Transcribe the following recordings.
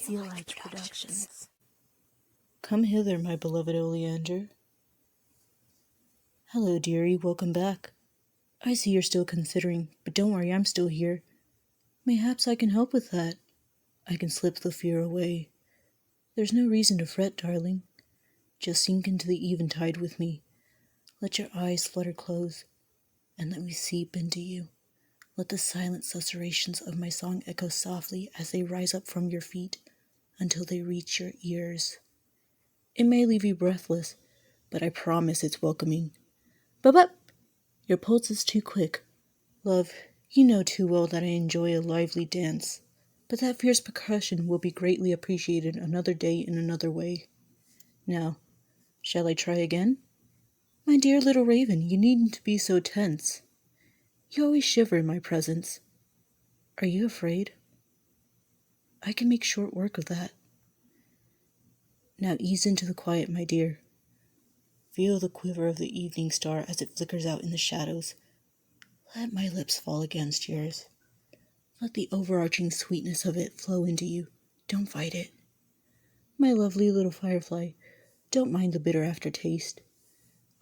Steel Lights Productions. Come hither, my beloved Oleander. Hello, dearie, welcome back. I see you're still considering, but don't worry, I'm still here. Mayhaps I can help with that. I can slip the fear away. There's no reason to fret, darling. Just sink into the eventide with me. Let your eyes flutter close, and let me seep into you. Let the silent susurrations of my song echo softly as they rise up from your feet until they reach your ears. It may leave you breathless, but I promise it's welcoming. But, your pulse is too quick. Love, you know too well that I enjoy a lively dance, but that fierce percussion will be greatly appreciated another day in another way. Now, shall I try again? My dear little raven, you needn't be so tense. You always shiver in my presence. Are you afraid? I can make short work of that. Now ease into the quiet, my dear. Feel the quiver of the evening star as it flickers out in the shadows. Let my lips fall against yours. Let the overarching sweetness of it flow into you. Don't fight it. My lovely little firefly, don't mind the bitter aftertaste.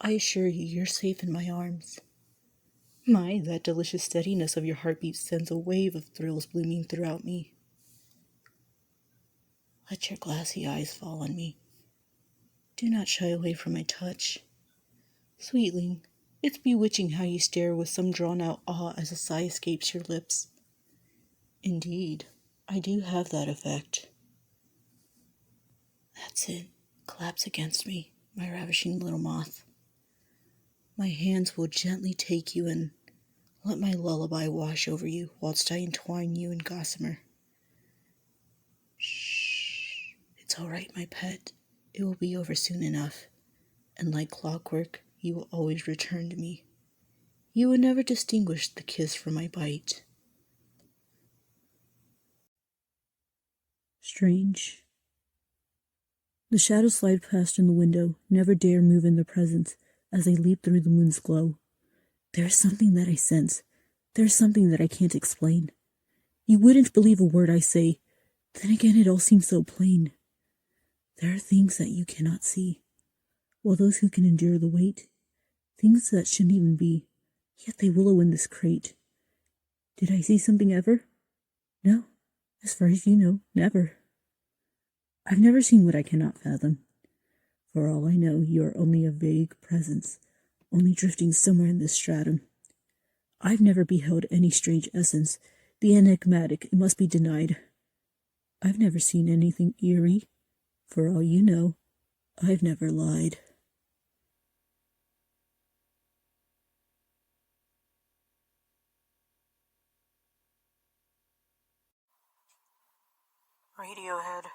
I assure you, you're safe in my arms. My, that delicious steadiness of your heartbeat sends a wave of thrills blooming throughout me. Let your glassy eyes fall on me. Do not shy away from my touch. Sweetling, it's bewitching how you stare with some drawn-out awe as a sigh escapes your lips. Indeed, I do have that effect. That's it. Collapse against me, my ravishing little moth. My hands will gently take you and let my lullaby wash over you whilst I entwine you in gossamer. Shh. It's all right, my pet. It will be over soon enough, and like clockwork, you will always return to me. You will never distinguish the kiss from my bite. Strange. The shadows slide past in the window, never dare move in their presence as they leap through the moon's glow. There is something that I sense. There is something that I can't explain. You wouldn't believe a word I say. Then again, it all seems so plain. There are things that you cannot see, while those who can endure the weight, things that shouldn't even be, yet they willow in this crate. Did I see something ever? No, as far as you know, never. I've never seen what I cannot fathom. For all I know, you are only a vague presence, only drifting somewhere in this stratum. I've never beheld any strange essence, the enigmatic, it must be denied. I've never seen anything eerie. For all you know, I've never lied. Radiohead.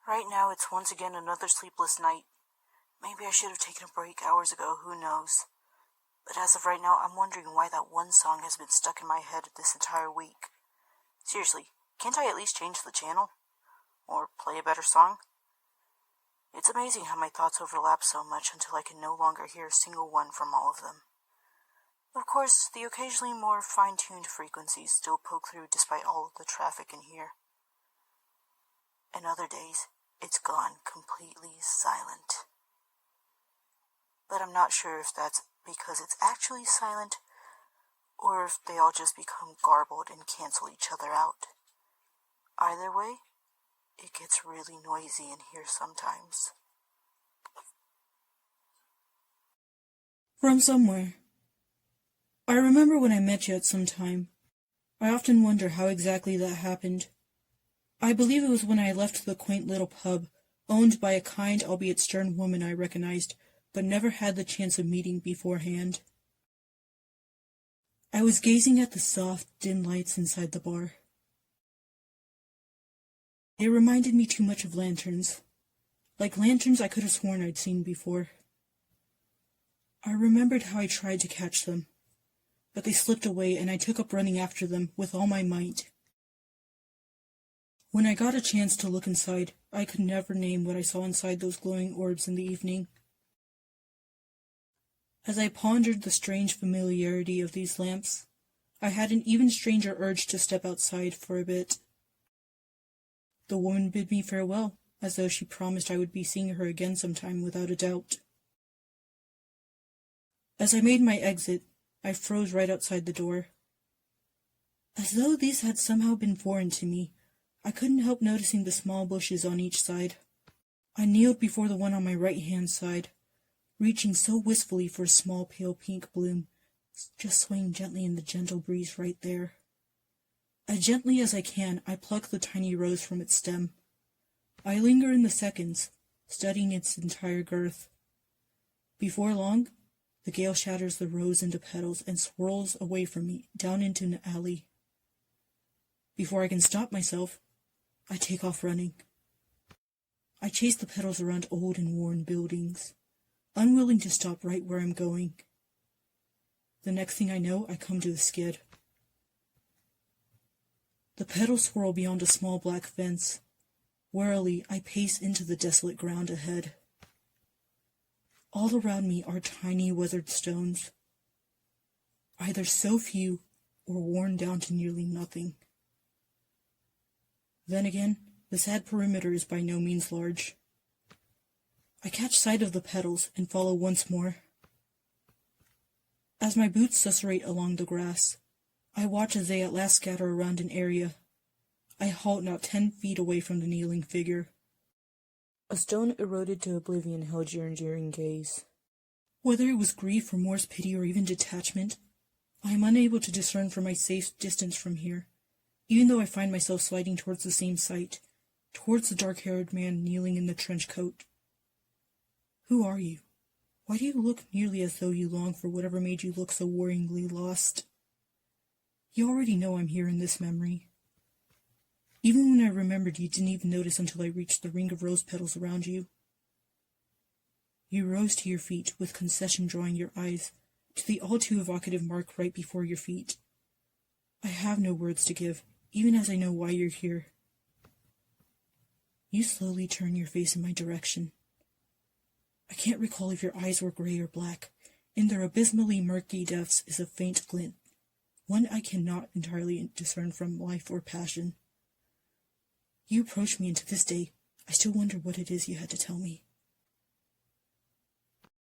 Right now it's once again another sleepless night. Maybe I should have taken a break hours ago, who knows. But as of right now, I'm wondering why that one song has been stuck in my head this entire week. Seriously, can't I at least change the channel? Or play a better song? It's amazing how my thoughts overlap so much until I can no longer hear a single one from all of them. Of course, the occasionally more fine-tuned frequencies still poke through despite all of the traffic in here. And other days, it's gone completely silent. But I'm not sure if that's because it's actually silent, or if they all just become garbled and cancel each other out. Either way, it gets really noisy in here sometimes. From somewhere. I remember when I met you at some time. I often wonder how exactly that happened. I believe it was when I left the quaint little pub, owned by a kind, albeit stern woman I recognized, but never had the chance of meeting beforehand. I was gazing at the soft, dim lights inside the bar. It reminded me too much of lanterns. Like lanterns I could have sworn I'd seen before. I remembered how I tried to catch them, but they slipped away and I took up running after them with all my might. When I got a chance to look inside, I could never name what I saw inside those glowing orbs in the evening. As I pondered the strange familiarity of these lamps, I had an even stranger urge to step outside for a bit. The woman bid me farewell, as though she promised I would be seeing her again sometime without a doubt. As I made my exit, I froze right outside the door. As though these had somehow been foreign to me, I couldn't help noticing the small bushes on each side. I kneeled before the one on my right-hand side, reaching so wistfully for a small pale pink bloom, just swaying gently in the gentle breeze right there. As gently as I can, I pluck the tiny rose from its stem. I linger in the seconds, studying its entire girth. Before long, the gale shatters the rose into petals and swirls away from me down into an alley. Before I can stop myself, I take off running. I chase the petals around old and worn buildings, unwilling to stop right where I'm going. The next thing I know, I come to a skid. The petals swirl beyond a small black fence. Warily, I pace into the desolate ground ahead. All around me are tiny weathered stones, either so few or worn down to nearly nothing. Then again, the sad perimeter is by no means large. I catch sight of the petals and follow once more. As my boots susurrate along the grass, I watch as they at last scatter around an area. I halt not 10 feet away from the kneeling figure. A stone eroded to oblivion held your enduring gaze. Whether it was grief, remorse, pity, or even detachment, I am unable to discern for my safe distance from here, even though I find myself sliding towards the same site, towards the dark-haired man kneeling in the trench coat. Who are you? Why do you look nearly as though you long for whatever made you look so worryingly lost? You already know I'm here in this memory. Even when I remembered, you didn't even notice until I reached the ring of rose petals around you. You rose to your feet, with concession drawing your eyes to the all-too evocative mark right before your feet. I have no words to give, even as I know why you're here. You slowly turn your face in my direction. I can't recall if your eyes were gray or black. In their abysmally murky depths is a faint glint, one I cannot entirely discern from life or passion. You approached me, and to this day, I still wonder what it is you had to tell me.